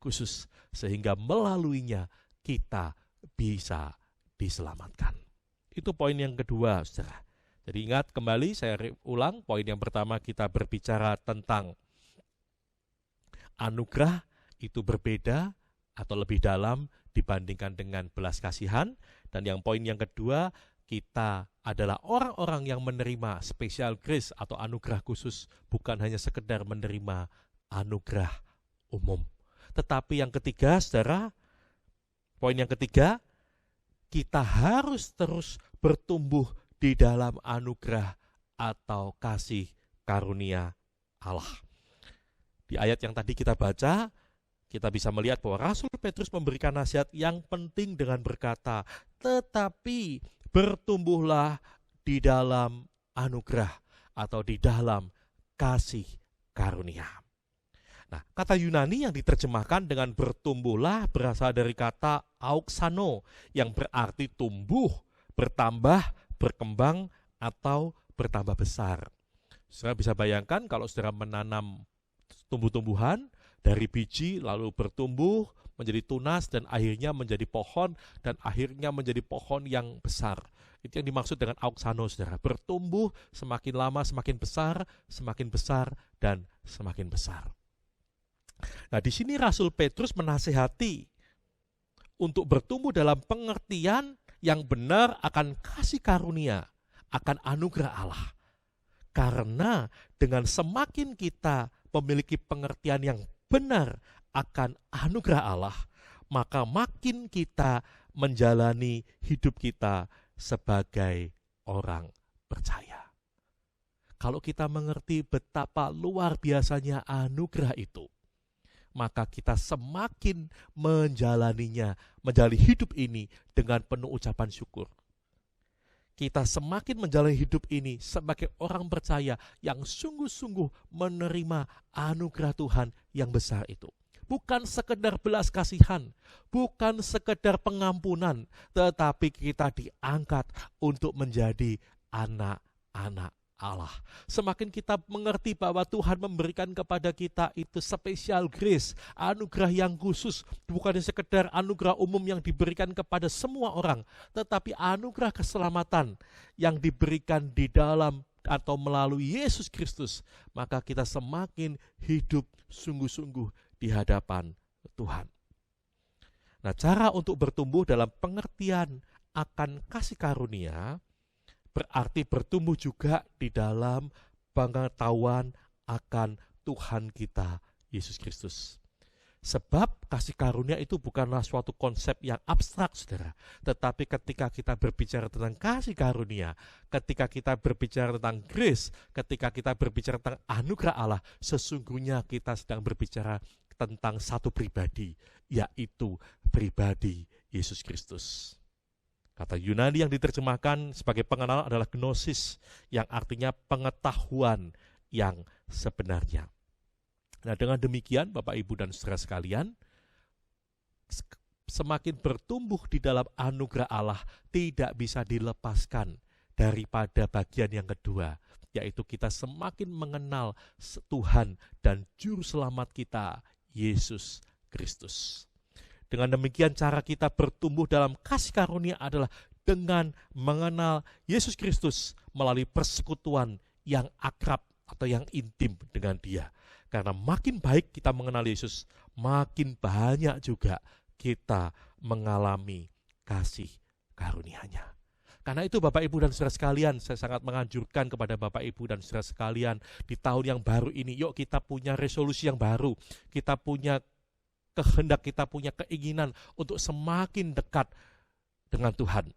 khusus sehingga melaluinya kita bisa diselamatkan. Itu poin yang kedua, saudara. Jadi ingat kembali, saya ulang, poin yang pertama kita berbicara tentang anugerah itu berbeda atau lebih dalam dibandingkan dengan belas kasihan. Dan yang poin yang kedua, kita adalah orang-orang yang menerima special grace atau anugerah khusus, bukan hanya sekedar menerima anugerah umum. Tetapi yang ketiga, saudara, poin yang ketiga, kita harus terus bertumbuh di dalam anugerah atau kasih karunia Allah. Di ayat yang tadi kita baca, kita bisa melihat bahwa Rasul Petrus memberikan nasihat yang penting dengan berkata, tetapi bertumbuhlah di dalam anugerah atau di dalam kasih karunia. Nah, kata Yunani yang diterjemahkan dengan bertumbuhlah berasal dari kata auxano yang berarti tumbuh, bertambah, berkembang, atau bertambah besar. Saudara bisa bayangkan kalau saudara menanam tumbuh-tumbuhan dari biji lalu bertumbuh menjadi tunas dan akhirnya menjadi pohon dan akhirnya menjadi pohon yang besar. Itu yang dimaksud dengan auxano, saudara. Bertumbuh semakin lama semakin besar dan semakin besar. Nah, di sini Rasul Petrus menasihati untuk bertumbuh dalam pengertian yang benar akan kasih karunia, akan anugerah Allah. Karena dengan semakin kita memiliki pengertian yang benar akan anugerah Allah, maka makin kita menjalani hidup kita sebagai orang percaya. Kalau kita mengerti betapa luar biasanya anugerah itu, maka kita semakin menjalani hidup ini dengan penuh ucapan syukur. Kita semakin menjalani hidup ini sebagai orang percaya yang sungguh-sungguh menerima anugerah Tuhan yang besar itu. Bukan sekedar belas kasihan, bukan sekedar pengampunan, tetapi kita diangkat untuk menjadi anak-anak Allah. Semakin kita mengerti bahwa Tuhan memberikan kepada kita itu special grace, anugerah yang khusus, bukan sekedar anugerah umum yang diberikan kepada semua orang, tetapi anugerah keselamatan yang diberikan di dalam atau melalui Yesus Kristus, maka kita semakin hidup sungguh-sungguh di hadapan Tuhan. Nah, cara untuk bertumbuh dalam pengertian akan kasih karunia berarti bertumbuh juga di dalam pengetahuan akan Tuhan kita, Yesus Kristus. Sebab kasih karunia itu bukanlah suatu konsep yang abstrak, saudara. Tetapi ketika kita berbicara tentang kasih karunia, ketika kita berbicara tentang grace, ketika kita berbicara tentang anugerah Allah, sesungguhnya kita sedang berbicara tentang satu pribadi, yaitu pribadi Yesus Kristus. Kata Yunani yang diterjemahkan sebagai pengenalan adalah gnosis, yang artinya pengetahuan yang sebenarnya. Nah, dengan demikian Bapak Ibu dan saudara sekalian, semakin bertumbuh di dalam anugerah Allah tidak bisa dilepaskan daripada bagian yang kedua, yaitu kita semakin mengenal Tuhan dan Juru Selamat kita, Yesus Kristus. Dengan demikian cara kita bertumbuh dalam kasih karunia adalah dengan mengenal Yesus Kristus melalui persekutuan yang akrab atau yang intim dengan Dia. Karena makin baik kita mengenal Yesus, makin banyak juga kita mengalami kasih karunia-Nya. Karena itu Bapak Ibu dan saudara sekalian, saya sangat menganjurkan kepada Bapak Ibu dan saudara sekalian di tahun yang baru ini, yuk kita punya resolusi yang baru, kita punya kehendak, kita punya keinginan untuk semakin dekat dengan Tuhan.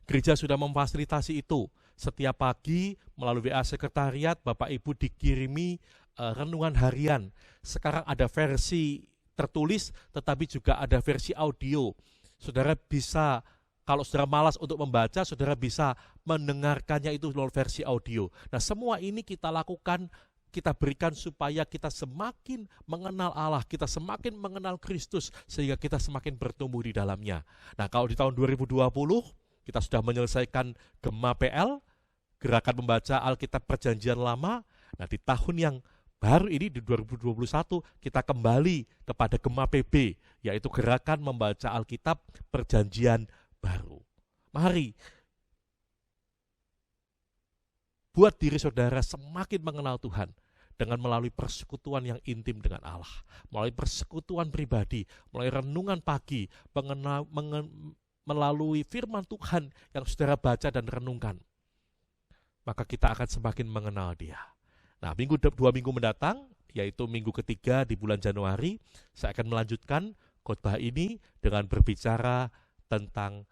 Gereja sudah memfasilitasi itu. Setiap pagi melalui WA sekretariat, Bapak Ibu dikirimi renungan harian. Sekarang ada versi tertulis, tetapi juga ada versi audio. Saudara bisa, kalau saudara malas untuk membaca, saudara bisa mendengarkannya itu melalui versi audio. Nah, semua ini kita lakukan, kita berikan supaya kita semakin mengenal Allah, kita semakin mengenal Kristus, sehingga kita semakin bertumbuh di dalamnya. Nah, kalau di tahun 2020, kita sudah menyelesaikan Gema PL, Gerakan Membaca Alkitab Perjanjian Lama. Nah, di tahun yang baru ini di 2021 kita kembali kepada Gema PB, yaitu gerakan membaca Alkitab Perjanjian Baru. Mari buat diri saudara semakin mengenal Tuhan dengan melalui persekutuan yang intim dengan Allah, melalui persekutuan pribadi, melalui renungan pagi, melalui firman Tuhan yang saudara baca dan renungkan. Maka kita akan semakin mengenal Dia. Nah, 2 minggu mendatang, yaitu minggu ketiga di bulan Januari, saya akan melanjutkan khotbah ini dengan berbicara tentang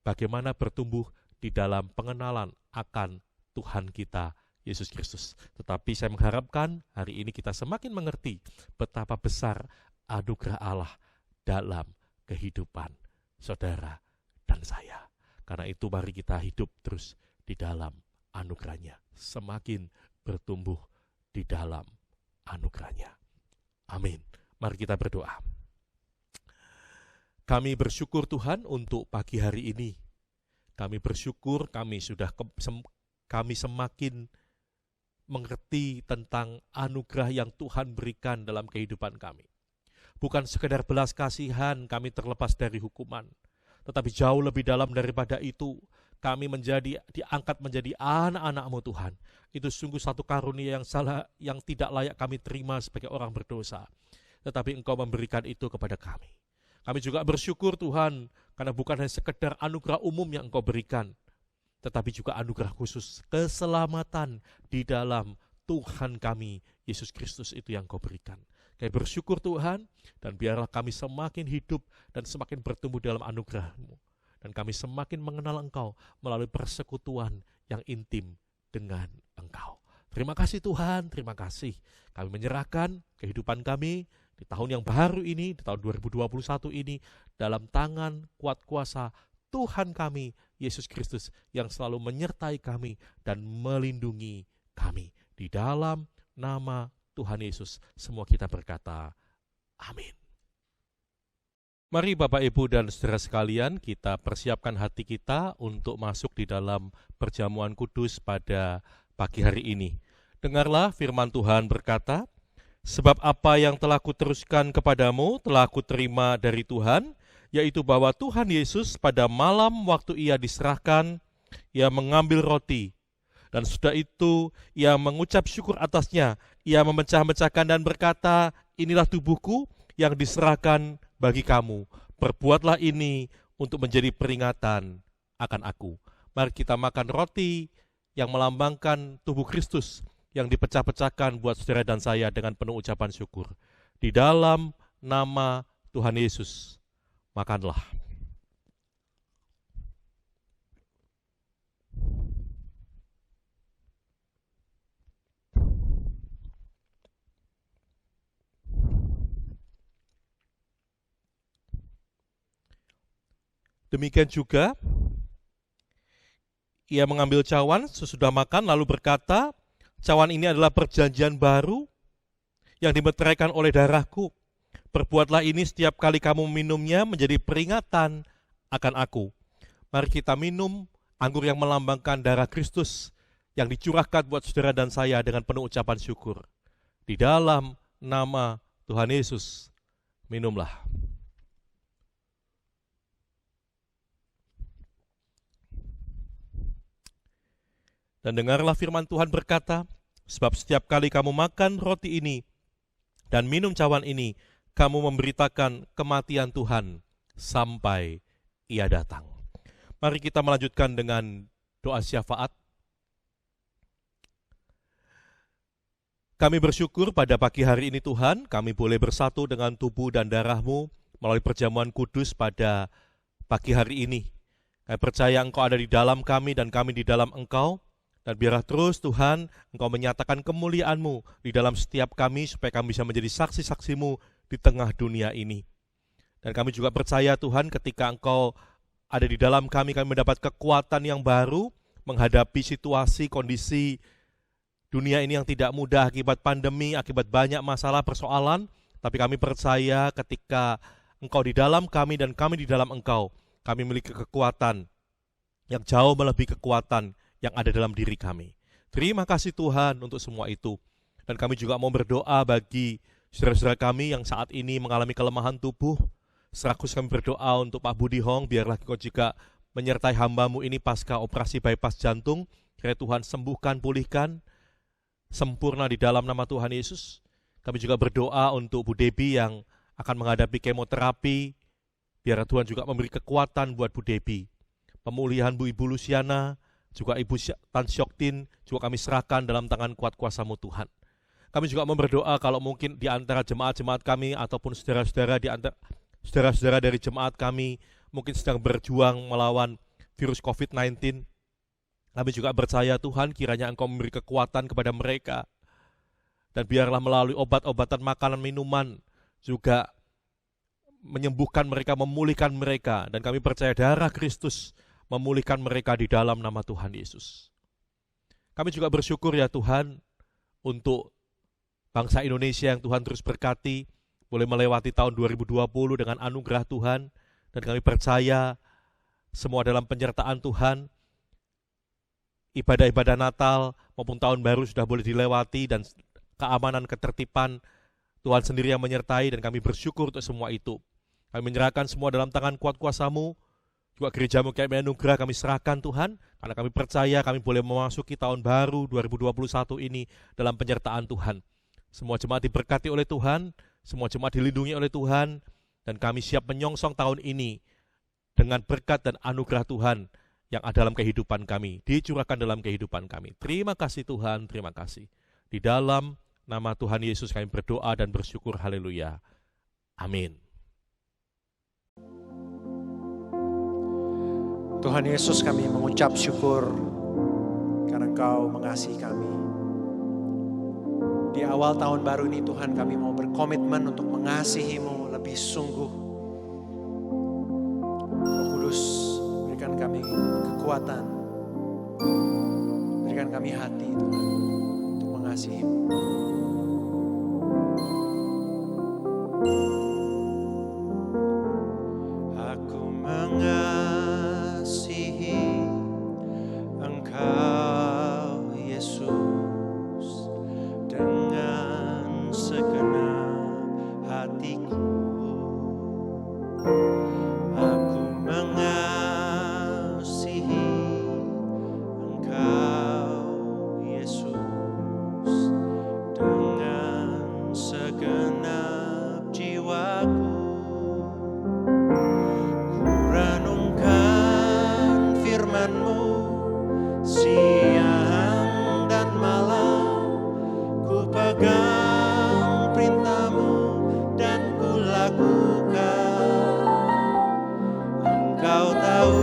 bagaimana bertumbuh di dalam pengenalan akan Tuhan kita, Yesus Kristus. Tetapi saya mengharapkan hari ini kita semakin mengerti betapa besar anugerah Allah dalam kehidupan saudara dan saya. Karena itu mari kita hidup terus di dalam anugerahnya, semakin bertumbuh di dalam anugerahnya. Amin. Mari kita berdoa. Kami bersyukur Tuhan untuk pagi hari ini. Kami bersyukur kami semakin mengerti tentang anugerah yang Tuhan berikan dalam kehidupan kami. Bukan sekedar belas kasihan kami terlepas dari hukuman, tetapi jauh lebih dalam daripada itu, kami diangkat menjadi anak-anak-Mu Tuhan. Itu sungguh satu karunia yang tidak layak kami terima sebagai orang berdosa. Tetapi Engkau memberikan itu kepada kami. Kami juga bersyukur Tuhan, karena bukan hanya sekedar anugerah umum yang Engkau berikan, tetapi juga anugerah khusus, keselamatan di dalam Tuhan kami, Yesus Kristus itu yang Engkau berikan. Kami bersyukur Tuhan, dan biarlah kami semakin hidup dan semakin bertumbuh dalam anugerah-Mu. Dan kami semakin mengenal Engkau melalui persekutuan yang intim dengan Engkau. Terima kasih Tuhan, terima kasih. Kami menyerahkan kehidupan kami di tahun yang baru ini, di tahun 2021 ini, dalam tangan kuat kuasa Tuhan kami, Yesus Kristus, yang selalu menyertai kami dan melindungi kami. Di dalam nama Tuhan Yesus, semua kita berkata, amin. Mari Bapak, Ibu, dan saudara sekalian, kita persiapkan hati kita untuk masuk di dalam perjamuan kudus pada pagi hari ini. Dengarlah firman Tuhan berkata, sebab apa yang telah kuteruskan kepadamu telah kuterima dari Tuhan, yaitu bahwa Tuhan Yesus pada malam waktu Ia diserahkan, Ia mengambil roti, dan sudah itu Ia mengucap syukur atasnya, Ia memecah-mecahkan dan berkata, inilah tubuhku yang diserahkan bagi kamu, perbuatlah ini untuk menjadi peringatan akan aku. Mari kita makan roti yang melambangkan tubuh Kristus yang dipecah-pecahkan buat saudara dan saya dengan penuh ucapan syukur. Di dalam nama Tuhan Yesus, makanlah. Demikian juga, Ia mengambil cawan sesudah makan lalu berkata, cawan ini adalah perjanjian baru yang dimeteraikan oleh darahku. Perbuatlah ini setiap kali kamu minumnya menjadi peringatan akan aku. Mari kita minum anggur yang melambangkan darah Kristus yang dicurahkan buat saudara dan saya dengan penuh ucapan syukur. Di dalam nama Tuhan Yesus, minumlah. Dan dengarlah firman Tuhan berkata, sebab setiap kali kamu makan roti ini dan minum cawan ini, kamu memberitakan kematian Tuhan sampai Ia datang. Mari kita melanjutkan dengan doa syafaat. Kami bersyukur pada pagi hari ini Tuhan, kami boleh bersatu dengan tubuh dan darah-Mu melalui perjamuan kudus pada pagi hari ini. Kami percaya Engkau ada di dalam kami dan kami di dalam Engkau. Dan biarlah terus Tuhan, Engkau menyatakan kemuliaan-Mu di dalam setiap kami, supaya kami bisa menjadi saksi-saksi-Mu di tengah dunia ini. Dan kami juga percaya Tuhan, ketika Engkau ada di dalam kami mendapat kekuatan yang baru, menghadapi situasi, kondisi dunia ini yang tidak mudah akibat pandemi, akibat banyak masalah, persoalan. Tapi kami percaya ketika Engkau di dalam kami dan kami di dalam Engkau, kami memiliki kekuatan yang jauh melebihi kekuatan yang ada dalam diri kami. Terima kasih Tuhan untuk semua itu. Dan kami juga mau berdoa bagi saudara-saudara kami yang saat ini mengalami kelemahan tubuh. Serakus kami berdoa untuk Pak Budi Hong, biarlah Engkau juga menyertai hamba-Mu ini pasca operasi bypass jantung. Kiranya Tuhan sembuhkan, pulihkan, sempurna di dalam nama Tuhan Yesus. Kami juga berdoa untuk Bu Debi yang akan menghadapi kemoterapi. Biar Tuhan juga memberi kekuatan buat Bu Debi. Pemulihan Bu Ibu Luciana, juga Ibu Tan Syoktin, juga kami serahkan dalam tangan kuat kuasa-Mu Tuhan. Kami juga mau berdoa kalau mungkin di antara jemaat-jemaat kami ataupun saudara-saudara dari jemaat kami mungkin sedang berjuang melawan virus COVID-19. Kami juga percaya Tuhan kiranya Engkau memberi kekuatan kepada mereka. Dan biarlah melalui obat-obatan, makanan, minuman juga menyembuhkan mereka, memulihkan mereka. Dan kami percaya darah Kristus memulihkan mereka di dalam nama Tuhan Yesus. Kami juga bersyukur ya Tuhan untuk bangsa Indonesia yang Tuhan terus berkati, boleh melewati tahun 2020 dengan anugerah Tuhan, dan kami percaya semua dalam penyertaan Tuhan. Ibadah-ibadah Natal maupun tahun baru sudah boleh dilewati, dan keamanan, ketertiban Tuhan sendiri yang menyertai, dan kami bersyukur untuk semua itu. Kami menyerahkan semua dalam tangan kuat kuasa-Mu, juga gereja-Mu kami anugerah, kami serahkan Tuhan, karena kami percaya kami boleh memasuki tahun baru 2021 ini dalam penyertaan Tuhan. Semua jemaat diberkati oleh Tuhan, semua jemaat dilindungi oleh Tuhan, dan kami siap menyongsong tahun ini dengan berkat dan anugerah Tuhan yang ada dalam kehidupan kami, dicurahkan dalam kehidupan kami. Terima kasih Tuhan, terima kasih. Di dalam nama Tuhan Yesus kami berdoa dan bersyukur, haleluya. Amin. Tuhan Yesus, kami mengucap syukur karena Engkau mengasihi kami. Di awal tahun baru ini Tuhan, kami mau berkomitmen untuk mengasihi-Mu lebih sungguh. Roh Kudus, berikan kami kekuatan, berikan kami hati Tuhan untuk mengasihi-Mu. Aku mengasihi Engkau Yesus dengan segenap hatiku. Aku mengasihi Engkau Yesus dengan segenap jiwaku. Ku renungkan firman-Mu siang dan malam, ku pegang perintah-Mu dan ku lakukan. Engkau tahu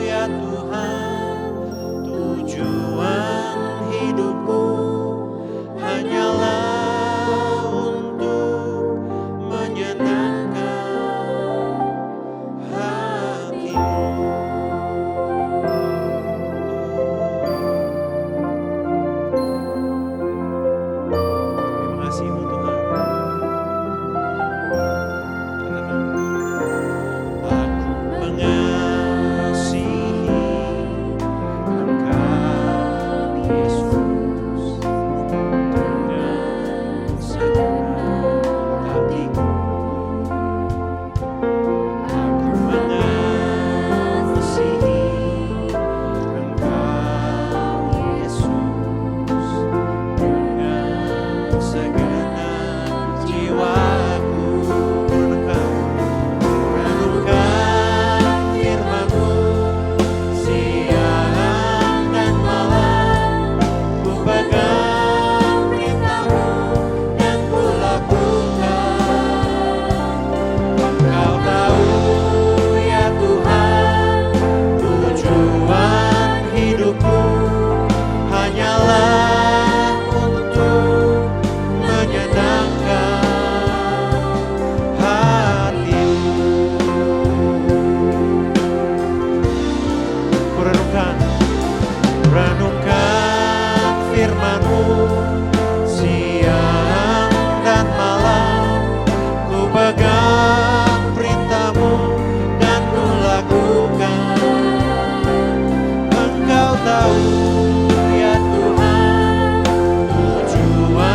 ya Tuhan, tujuan hidupku hanyalah untuk menyenangkan hati-Mu. Kami mengasihi-Mu Tuhan. Aku mengasihi Engkau Yesus dengan segenap hatiku. Aku mengasihi Engkau Yesus dengan segenap jiwaku. Renungkan firman-Mu siang dan malam, ku pegang perintah-Mu dan ku lakukan. Engkau tahu ya Tuhan, tujuan hidupku hanyalah untuk menyenangkan hati-Mu. Ku renungkan firman-Mu siang dan malam, ku pegang perintah-Mu dan ku lakukan. Engkau tahu ya Tuhan, tujuan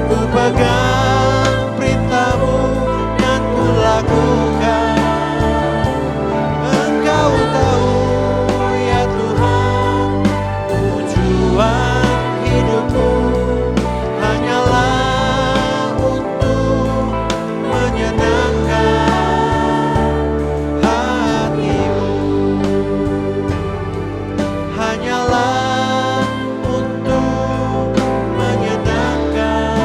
Ku pegang perintah-Mu dan ku lakukan. Engkau tahu ya Tuhan, tujuan hidupku hanyalah untuk menyenangkan hati-Mu. Hanyalah untuk menyenangkan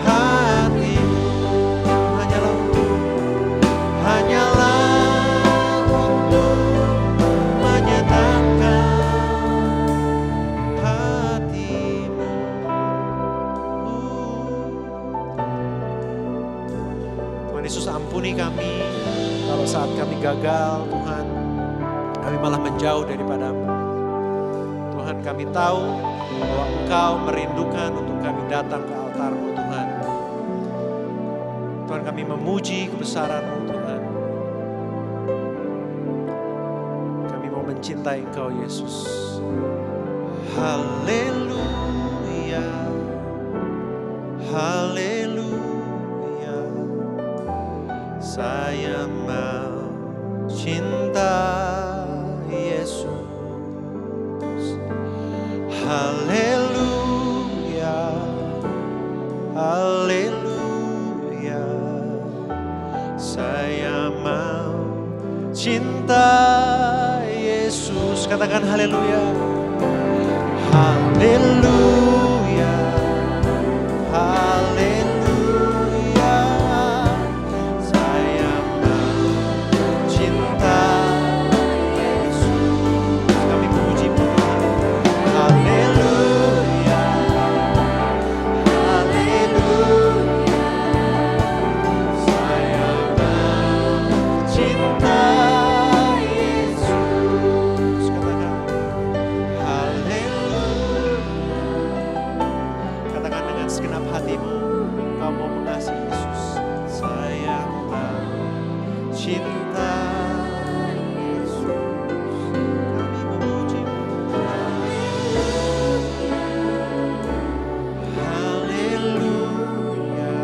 hati-Mu. Hanyalah untuk menyenangkan hati-Mu. Tuhan Yesus, ampuni kami kalau saat kami gagal, Tuhan, kami malah menjauh daripada-Mu. Tuhan, kami tahu bahwa Engkau merindukan untuk kami datang ke altar-Mu, Tuhan. Tuhan, kami memuji kebesaran-Mu, Tuhan. Kami mau mencintai Engkau, Yesus. Haleluya, haleluya. Saya mau cinta Yesus. Haleluya, haleluya. Saya mau cinta Yesus. Katakan haleluya. Haleluya, haleluya. Saya mau cinta Yesus. Kami memuji-Mu. Haleluya, haleluya. Saya mau cinta Yesus. Katakan haleluya. Katakan dengan segenap hatimu, kau mau mengasihi Yesus. Saya mau cinta Yesus. Kami memuji-Mu. Haleluya.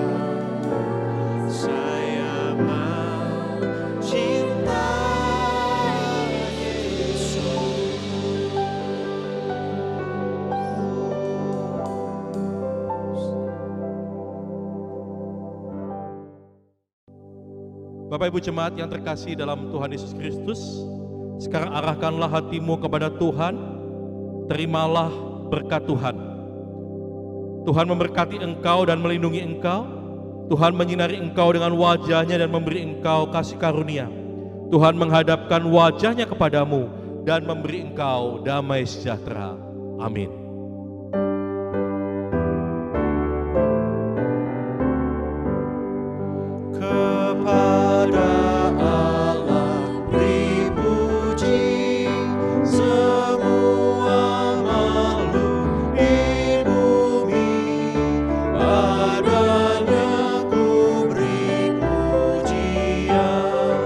Saya mau cinta Yesus. Bapak Ibu Jemaat yang terkasih dalam Tuhan Yesus Kristus, sekarang arahkanlah hatimu kepada Tuhan, terimalah berkat Tuhan. Tuhan memberkati engkau dan melindungi engkau. Tuhan menyinari engkau dengan wajahnya dan memberi engkau kasih karunia. Tuhan menghadapkan wajahnya kepadamu dan memberi engkau damai sejahtera. Amin. Kepada Allah beri puji, semua makhluk di bumi. Padanya ku beri pujian,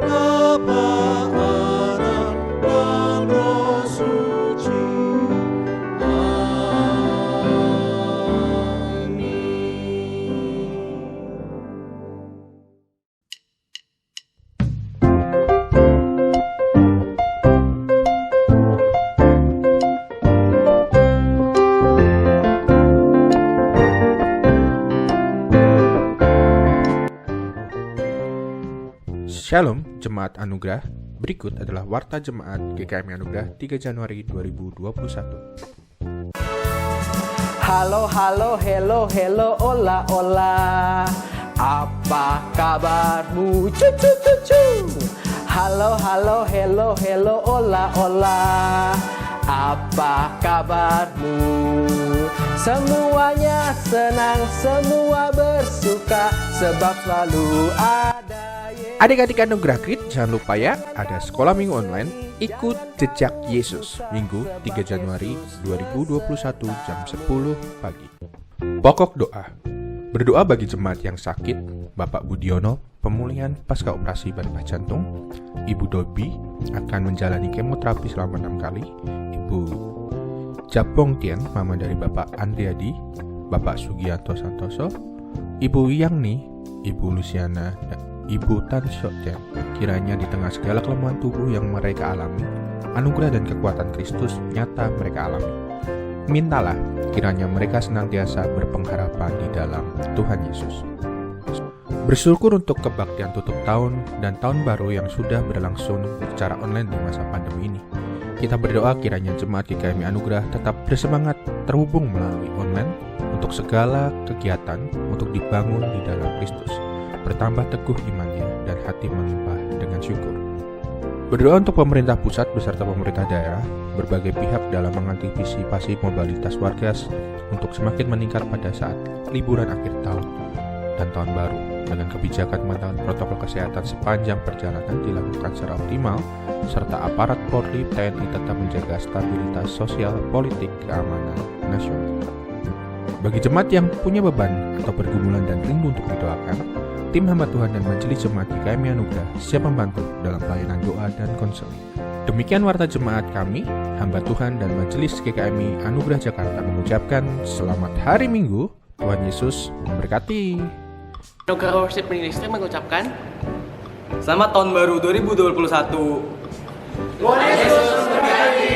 Bapa, Anak, dan Roh Suci. Shalom Jemaat Anugerah. Berikut adalah Warta Jemaat GKMI Anugerah 3 Januari 2021. Halo, halo, hello, hello, hola, hola. Apa kabarmu? Cucu, cucu. Halo, halo, hello, hello, hola, hola. Apa kabarmu? Semuanya senang, semua bersuka, sebab selalu ada Adik-adik Anugerah Grid, jangan lupa ya, ada sekolah minggu online Ikut Jejak Yesus, Minggu 3 Januari 2021 jam 10 pagi. Pokok doa. Berdoa bagi jemaat yang sakit, Bapak Budiono, pemulihan pasca operasi bedah jantung. Ibu Dobi akan menjalani kemoterapi selama 6 kali. Ibu Japong Tian, mama dari Bapak Andriadi. Bapak Sugianto Santoso, Ibu Yangni, Ibu Luciana, dan Ibu Tan Shotjen. Kiranya di tengah segala kelemahan tubuh yang mereka alami, anugerah dan kekuatan Kristus nyata mereka alami. Mintalah kiranya mereka senantiasa berpengharapan di dalam Tuhan Yesus. Bersyukur untuk kebaktian tutup tahun dan tahun baru yang sudah berlangsung secara online di masa pandemi ini. Kita berdoa kiranya jemaat GKMI Anugerah tetap bersemangat terhubung melalui online untuk segala kegiatan untuk dibangun di dalam Kristus, bertambah teguh imannya dan hati melimpah dengan syukur. Berdoa untuk pemerintah pusat beserta pemerintah daerah, berbagai pihak dalam mengantisipasi mobilitas warga untuk semakin meningkat pada saat liburan akhir tahun dan tahun baru, dengan kebijakan pemantauan protokol kesehatan sepanjang perjalanan dilakukan secara optimal, serta aparat Polri TNI tetap menjaga stabilitas sosial, politik, keamanan nasional. Bagi jemaat yang punya beban atau pergumulan dan rindu untuk didoakan, tim hamba Tuhan dan majelis jemaat GKMI Anugerah siap membantu dalam pelayanan doa dan konseling. Demikian warta jemaat kami, hamba Tuhan dan majelis GKMI Anugerah Jakarta mengucapkan selamat hari Minggu, Tuhan Yesus memberkati. Anugerah Worship Ministry mengucapkan Selamat Tahun Baru 2021. Tuhan Yesus memberkati.